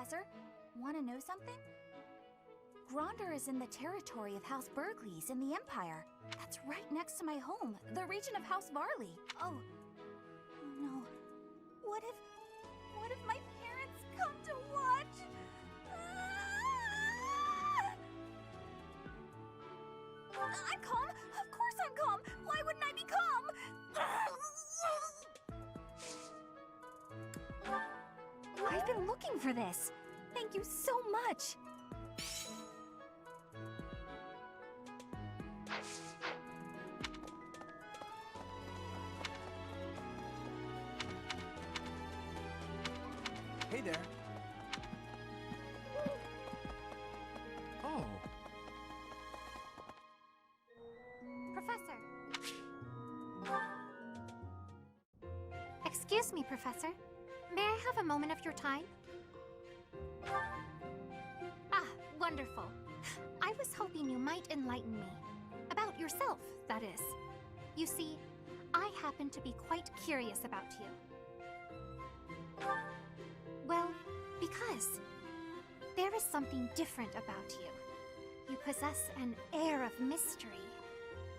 Professor. Want to know something? Gronder is in the territory of House Burgleys in the Empire. That's right next to my home, the region of House Varley. Oh no. What if my parents come to watch? I'm calm. Of course I'm calm. Why wouldn't I be calm? I've been looking for this. Thank you so much. Hey there. Oh. Professor. Excuse me, Professor. May I have a moment of your time? Ah, wonderful. I was hoping you might enlighten me. About yourself, that is. You see, I happen to be quite curious about you. Well, because there is something different about you. You possess an air of mystery.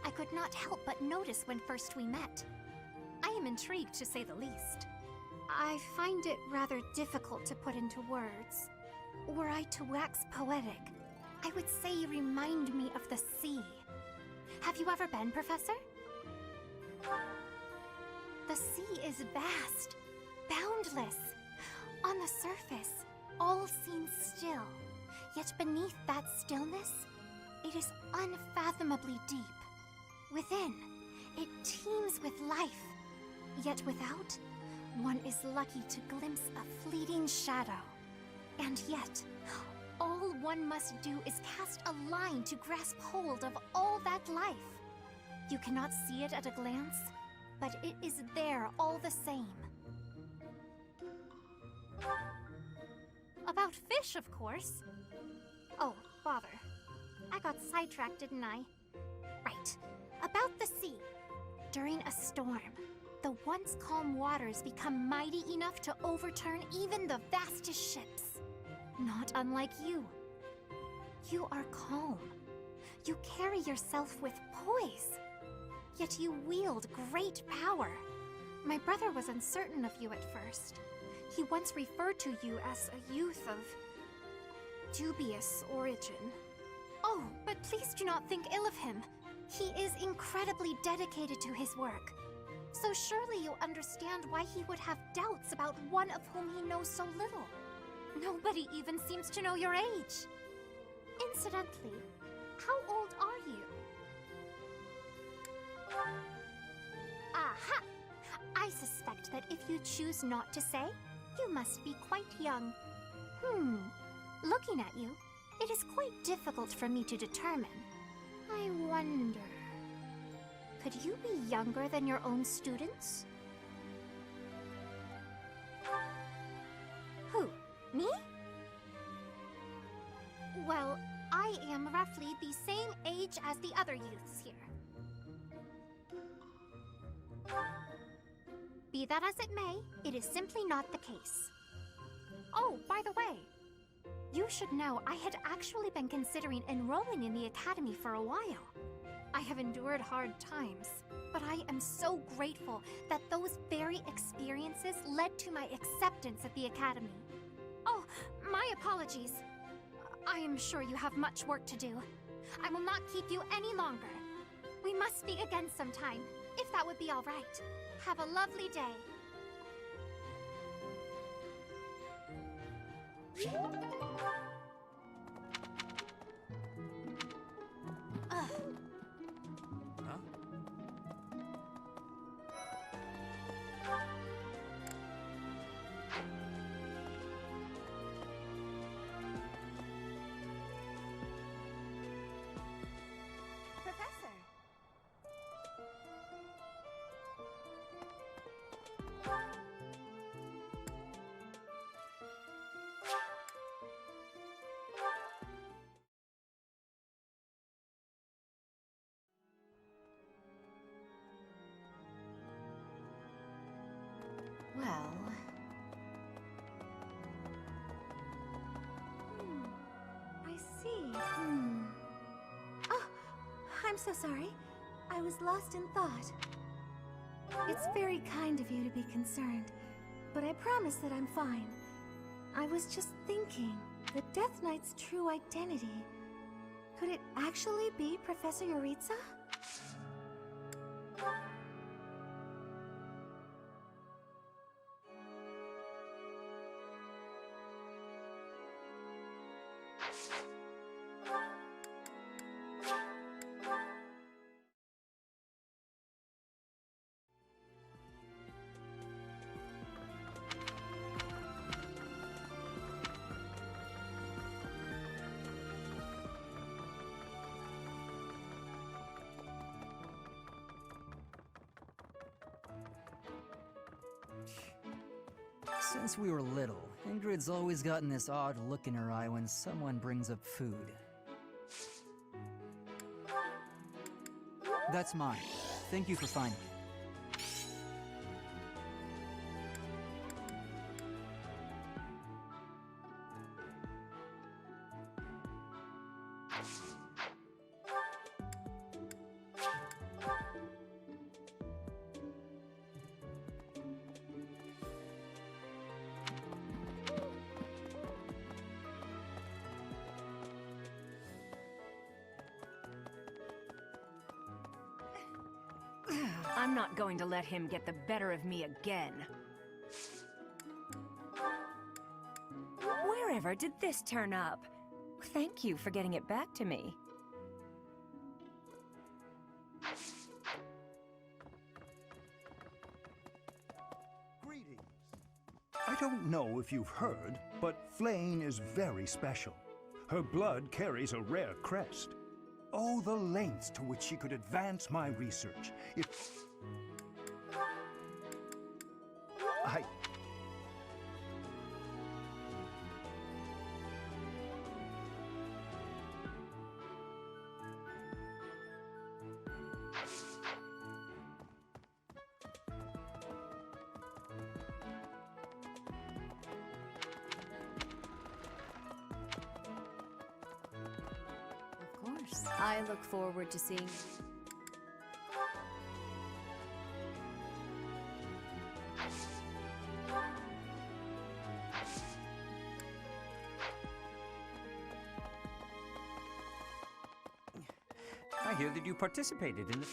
I could not help but notice when first we met. I am intrigued, to say the least. I find it rather difficult to put into words. Were I to wax poetic, I would say you remind me of the sea. Have you ever been, Professor? The sea is vast, boundless. On the surface, all seems still. Yet beneath that stillness, it is unfathomably deep. Within, it teems with life. Yet without, one is lucky to glimpse a fleeting shadow. And yet, all one must do is cast a line to grasp hold of all that life. You cannot see it at a glance, but it is there all the same. About fish, of course. Oh, bother. I got sidetracked, didn't I? Right. About the sea. During a storm, the once calm waters become mighty enough to overturn even the vastest ships. Not unlike you. You are calm. You carry yourself with poise. Yet you wield great power. My brother was uncertain of you at first. He once referred to you as a youth of dubious origin. Oh, but please do not think ill of him. He is incredibly dedicated to his work. So surely you understand why he would have doubts about one of whom he knows so little. Nobody even seems to know your age. Incidentally, how old are you? Aha! I suspect that if you choose not to say, you must be quite young. Looking at you, it is quite difficult for me to determine. I wonder... Could you be younger than your own students? Who? Me? Well, I am roughly the same age as the other youths here. Be that as it may, it is simply not the case. Oh, by the way, you should know I had actually been considering enrolling in the academy for a while. I have endured hard times, but I am so grateful that those very experiences led to my acceptance at the academy. Oh, my apologies. I am sure you have much work to do. I will not keep you any longer. We must speak again sometime, if that would be all right. Have a lovely day. Huh? Professor. Well... see. Oh, I'm so sorry. I was lost in thought. It's very kind of you to be concerned, but I promise that I'm fine. I was just thinking, the Death Knight's true identity. Could it actually be Professor Yuritsa? Since we were little, Ingrid's always gotten this odd look in her eye when someone brings up food. That's mine. Thank you for finding it. I'm not going to let him get the better of me again. Wherever did this turn up? Thank you for getting it back to me. Greetings. I don't know if you've heard, but Flame is very special. Her blood carries a rare crest. Oh, the lengths to which she could advance my research. If I... Of course. I look forward to seeing... I hear that you participated in the...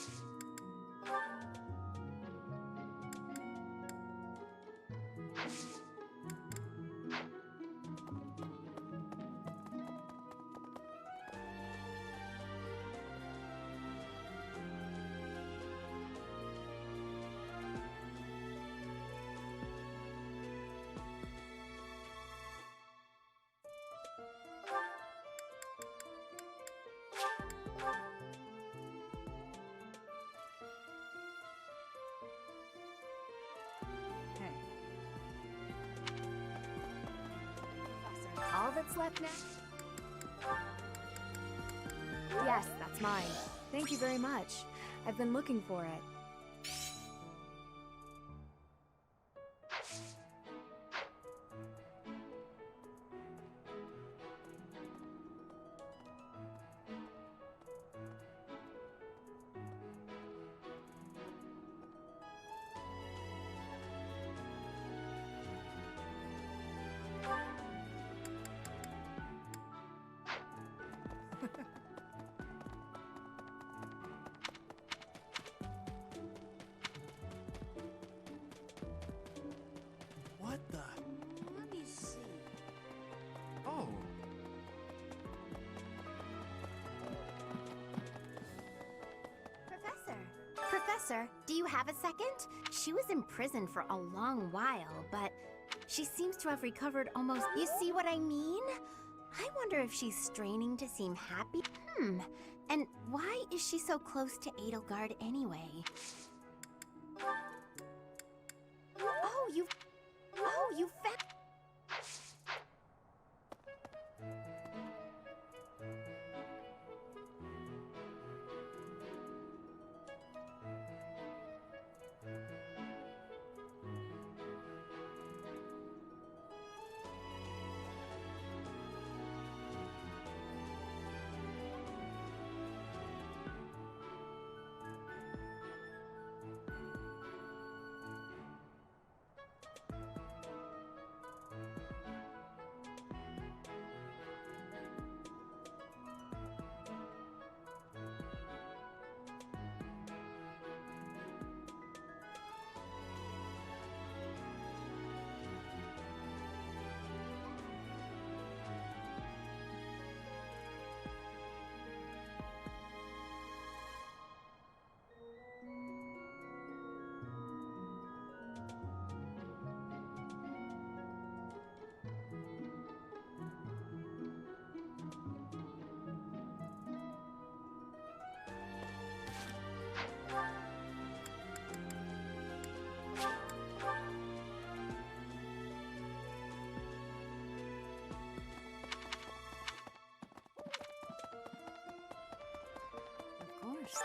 All that's left now? Yes, that's mine. Thank you very much. I've been looking for it. What the... Let me see. Oh... Professor, do you have a second? She was in prison for a long while, but she seems to have recovered almost... You see what I mean? I wonder if she's straining to seem happy. And why is she so close to Edelgard anyway? Oh, you found...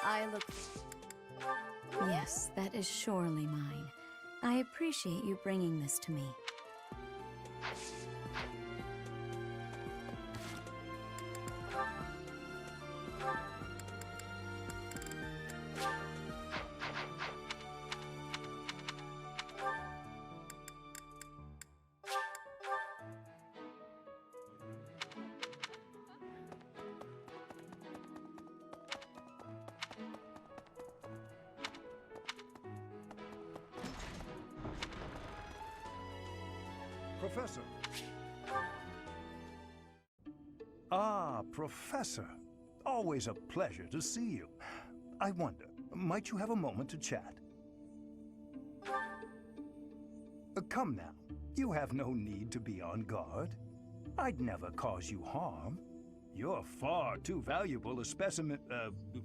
I look... Yes, that is surely mine. I appreciate you bringing this to me. Professor. Ah, Professor. Always a pleasure to see you. I wonder, might you have a moment to chat? Come now. You have no need to be on guard. I'd never cause you harm. You're far too valuable a specimen,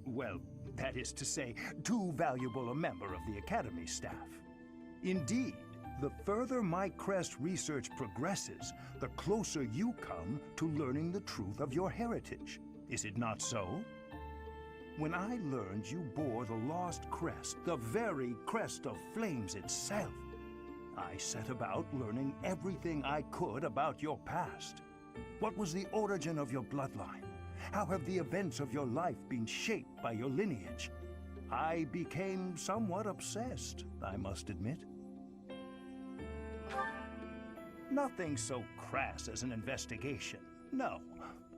well, that is to say, too valuable a member of the Academy staff. Indeed, the further my crest research progresses, the closer you come to learning the truth of your heritage. Is it not so? When I learned you bore the lost crest, the very crest of flames itself, I set about learning everything I could about your past. What was the origin of your bloodline? How have the events of your life been shaped by your lineage? I became somewhat obsessed, I must admit. Nothing so crass as an investigation. No,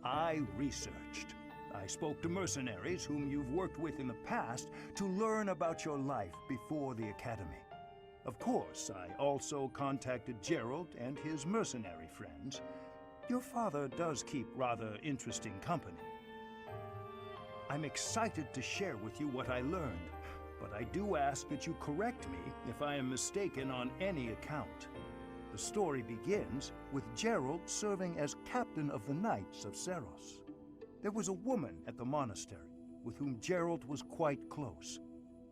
I researched. I spoke to mercenaries whom you've worked with in the past to learn about your life before the Academy. Of course, I also contacted Gerald and his mercenary friends. Your father does keep rather interesting company. I'm excited to share with you what I learned, but I do ask that you correct me if I am mistaken on any account. The story begins with Gerald serving as captain of the Knights of Seros. There was a woman at the monastery with whom Gerald was quite close.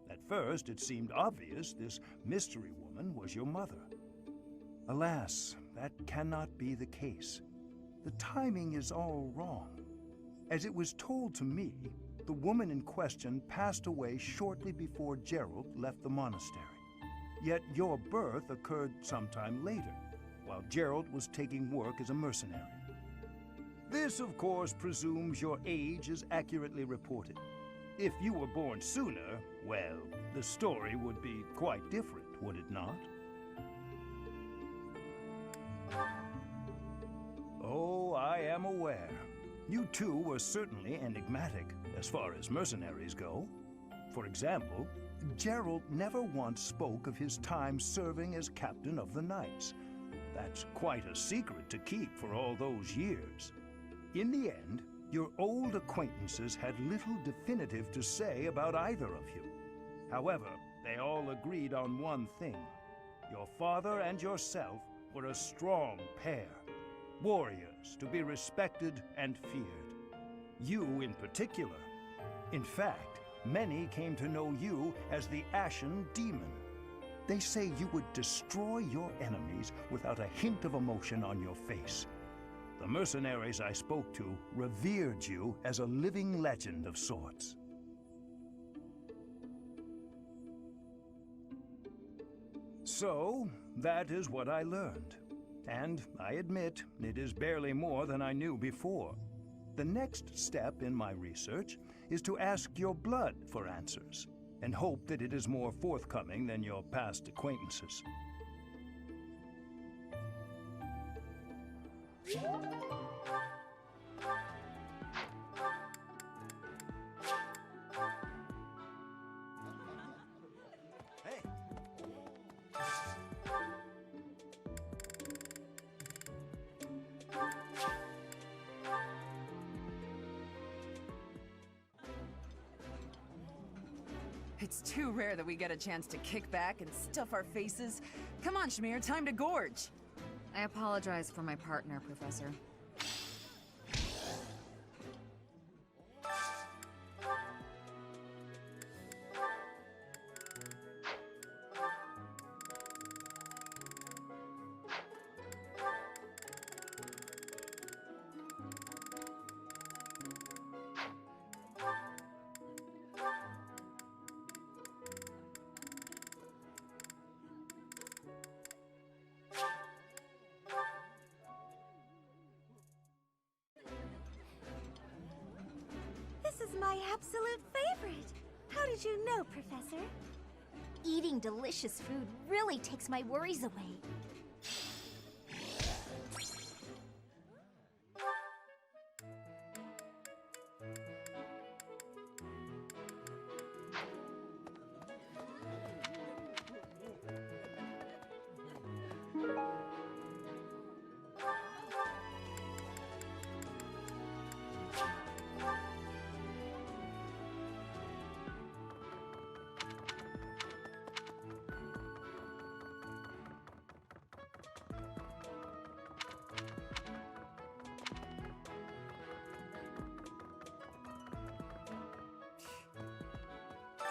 At first, it seemed obvious this mystery woman was your mother. Alas, that cannot be the case. The timing is all wrong. As it was told to me, the woman in question passed away shortly before Gerald left the monastery. Yet your birth occurred sometime later, while Gerald was taking work as a mercenary. This, of course, presumes your age is accurately reported. If you were born sooner, well, the story would be quite different, would it not? Oh, I am aware. You too were certainly enigmatic, as far as mercenaries go. For example, Gerald never once spoke of his time serving as captain of the Knights. That's quite a secret to keep for all those years. In the end, your old acquaintances had little definitive to say about either of you. However, they all agreed on one thing. Your father and yourself were a strong pair, warriors to be respected and feared. You in particular. In fact, many came to know you as the Ashen Demon. They say you would destroy your enemies without a hint of emotion on your face. The mercenaries I spoke to revered you as a living legend of sorts. So, that is what I learned. And I admit, it is barely more than I knew before. The next step in my research is to ask your blood for answers, and hope that it is more forthcoming than your past acquaintances. Hey. It's too rare that we get a chance to kick back and stuff our faces. Come on, Shamir, time to gorge. I apologize for my partner, Professor. my absolute favorite. How did you know, Professor? Eating delicious food really takes my worries away.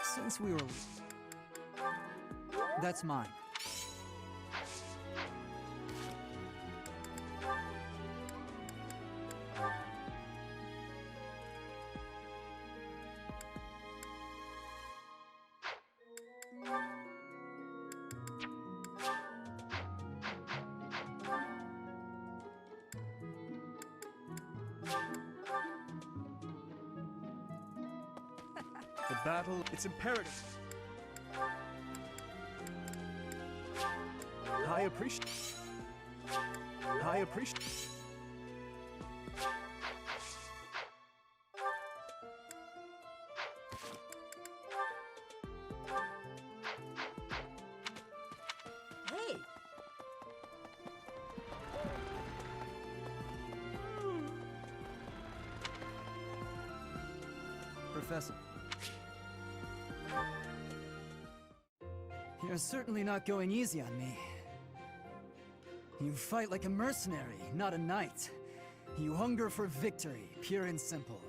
Since we were... That's mine. The battle, it's imperative. I appreciate. Hey! Professor. You're certainly not going easy on me. You fight like a mercenary, not a knight. You hunger for victory, pure and simple.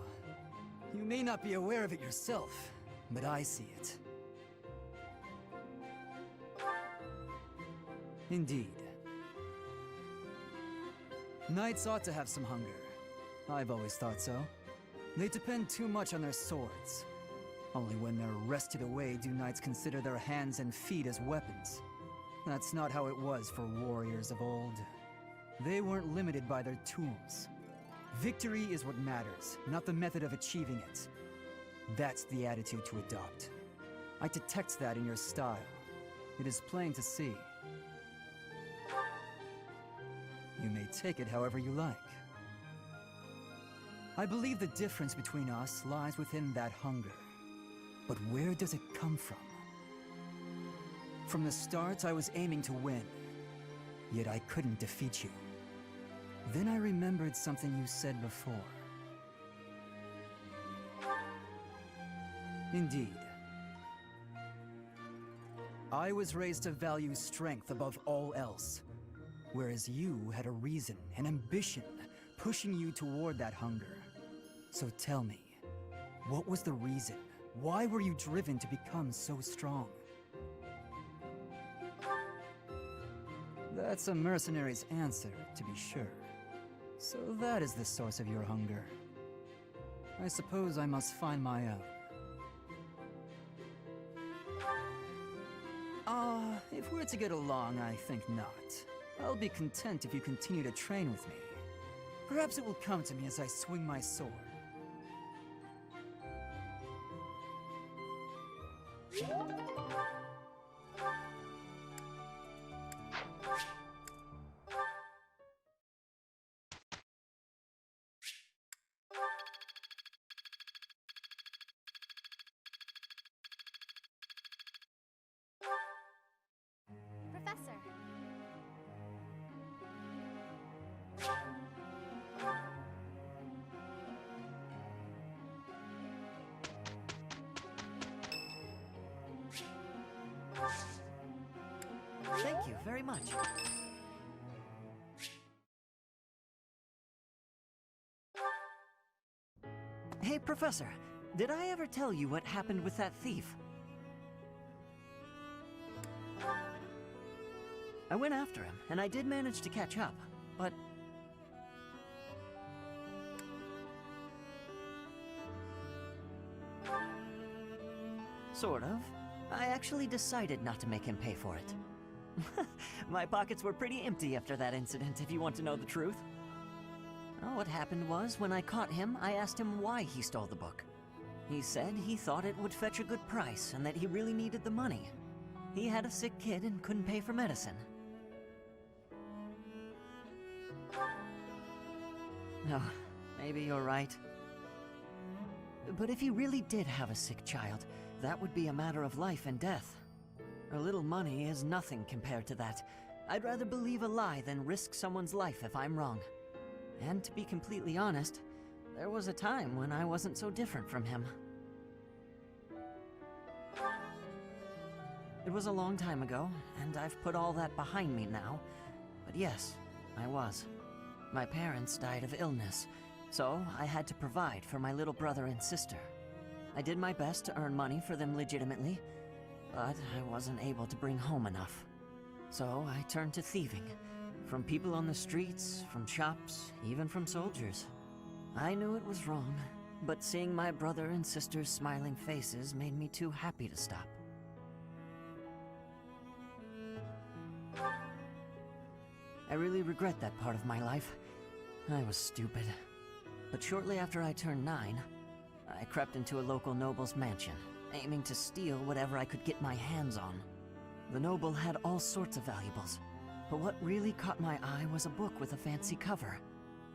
You may not be aware of it yourself, but I see it. Indeed. Knights ought to have some hunger. I've always thought so. They depend too much on their swords. Only when they're wrested away do knights consider their hands and feet as weapons. That's not how it was for warriors of old. They weren't limited by their tools. Victory is what matters, not the method of achieving it. That's the attitude to adopt. I detect that in your style. It is plain to see. You may take it however you like. I believe the difference between us lies within that hunger. But where does it come from? From the start, I was aiming to win. Yet I couldn't defeat you. Then I remembered something you said before. Indeed. I was raised to value strength above all else, whereas you had a reason, an ambition, pushing you toward that hunger. So tell me, what was the reason? Why were you driven to become so strong? That's a mercenary's answer, to be sure. So that is the source of your hunger. I suppose I must find my own. If we're to get along, I think not. I'll be content if you continue to train with me. Perhaps it will come to me as I swing my sword. Professor. Thank you very much. Hey, Professor, did I ever tell you what happened with that thief? I went after him, and I did manage to catch up, but... Sort of. I actually decided not to make him pay for it. My pockets were pretty empty after that incident, if you want to know the truth. Well, what happened was, when I caught him, I asked him why he stole the book. He said he thought it would fetch a good price and that he really needed the money. He had a sick kid and couldn't pay for medicine. No, maybe you're right. But if he really did have a sick child, that would be a matter of life and death. A little money is nothing compared to that. I'd rather believe a lie than risk someone's life if I'm wrong. And to be completely honest, there was a time when I wasn't so different from him. It was a long time ago, and I've put all that behind me now. But yes, I was. My parents died of illness, so I had to provide for my little brother and sister. I did my best to earn money for them legitimately, but I wasn't able to bring home enough. So I turned to thieving. From people on the streets, from shops, even from soldiers. I knew it was wrong, but seeing my brother and sister's smiling faces made me too happy to stop. I really regret that part of my life. I was stupid. But shortly after I turned 9, I crept into a local noble's mansion, aiming to steal whatever I could get my hands on. The noble had all sorts of valuables, but what really caught my eye was a book with a fancy cover.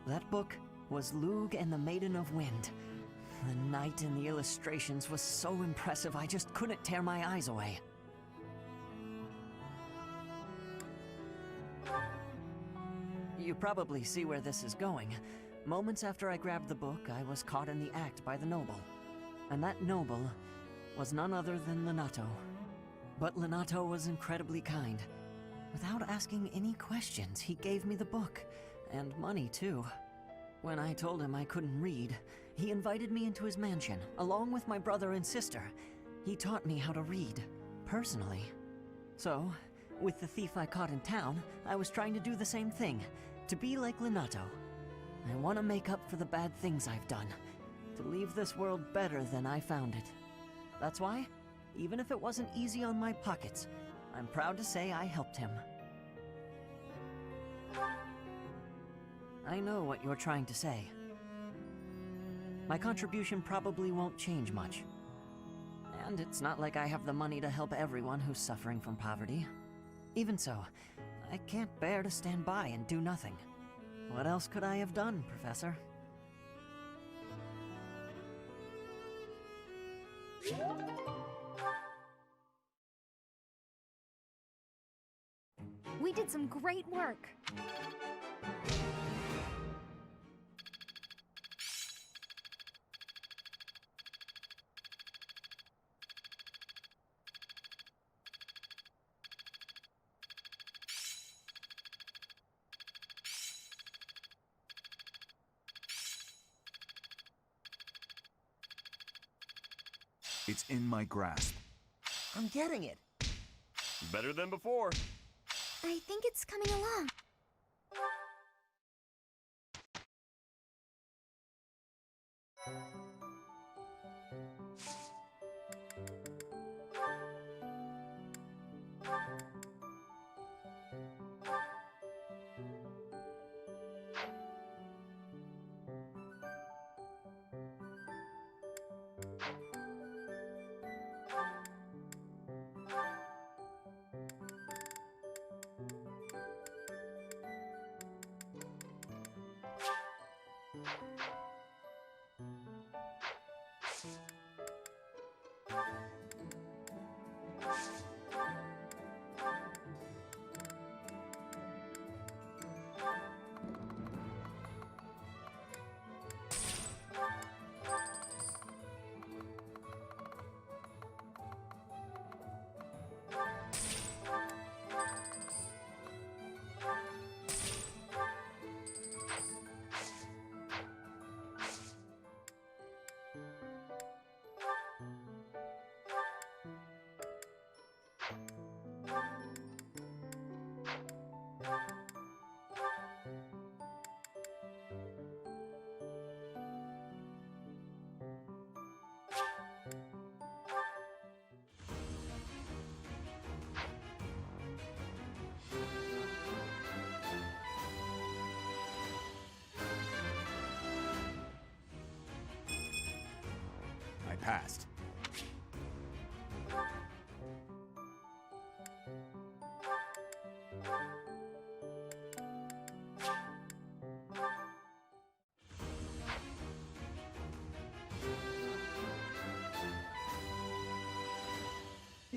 That book was Lug and the Maiden of Wind. The knight in the illustrations was so impressive I just couldn't tear my eyes away. You probably see where this is going. Moments after I grabbed the book, I was caught in the act by the noble. And that noble was none other than Lenato. But Lenato was incredibly kind. Without asking any questions, he gave me the book, and money too. When I told him I couldn't read, he invited me into his mansion, along with my brother and sister. He taught me how to read, personally. So, with the thief I caught in town, I was trying to do the same thing, to be like Lenato. I want to make up for the bad things I've done, to leave this world better than I found it. That's why, even if it wasn't easy on my pockets, I'm proud to say I helped him. I know what you're trying to say. My contribution probably won't change much. And it's not like I have the money to help everyone who's suffering from poverty. Even so, I can't bear to stand by and do nothing. What else could I have done, Professor? We did some great work. It's in my grasp. I'm getting it. Better than before. I think it's coming along.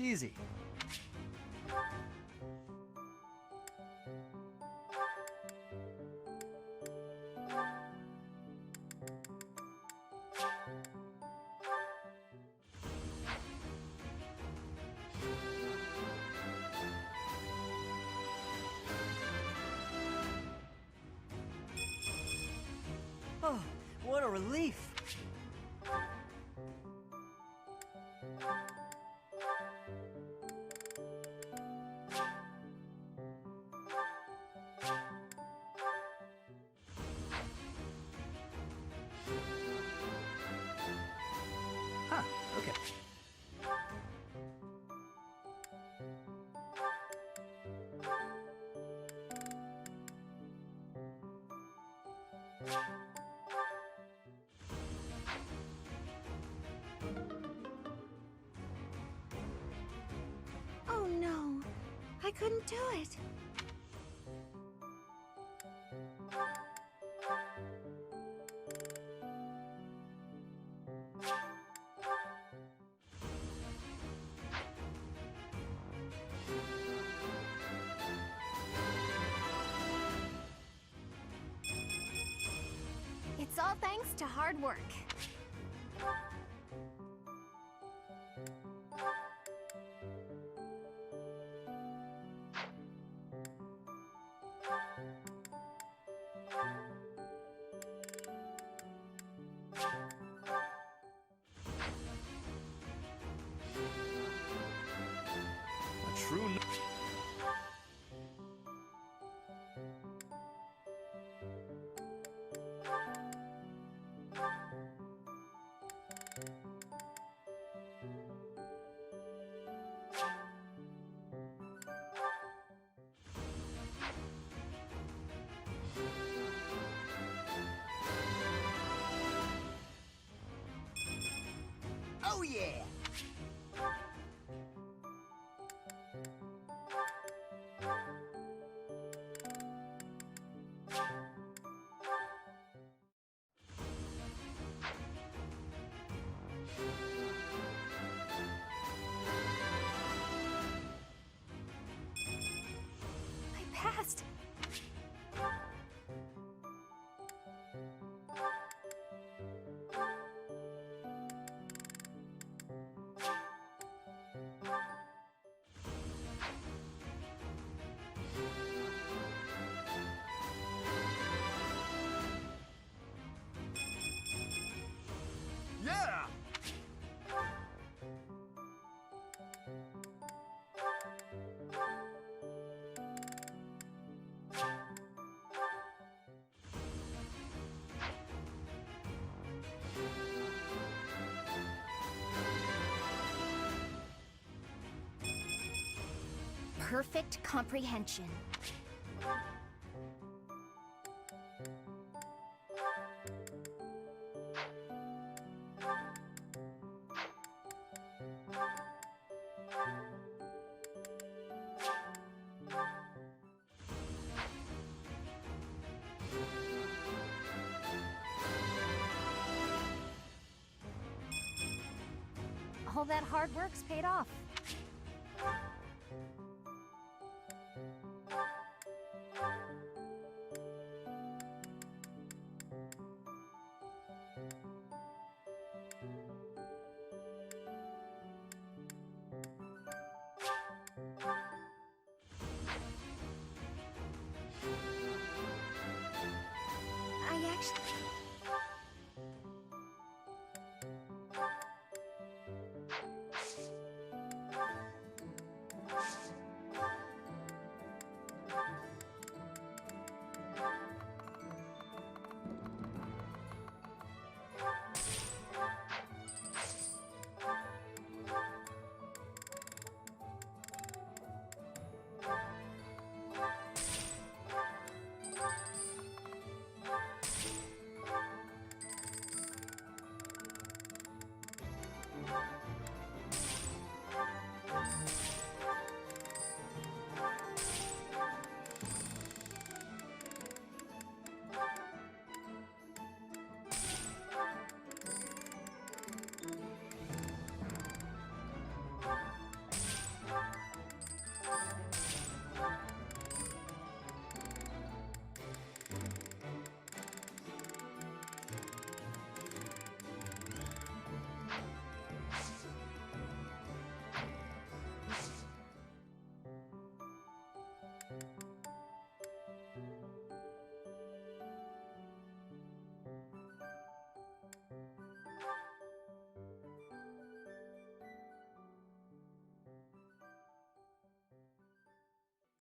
Easy. Oh, what a relief! Huh, okay. Oh no, I couldn't do it. It's all thanks to hard work. A true. Oh yeah! I passed. Yeah! Perfect comprehension. All that hard work's paid off. I actually...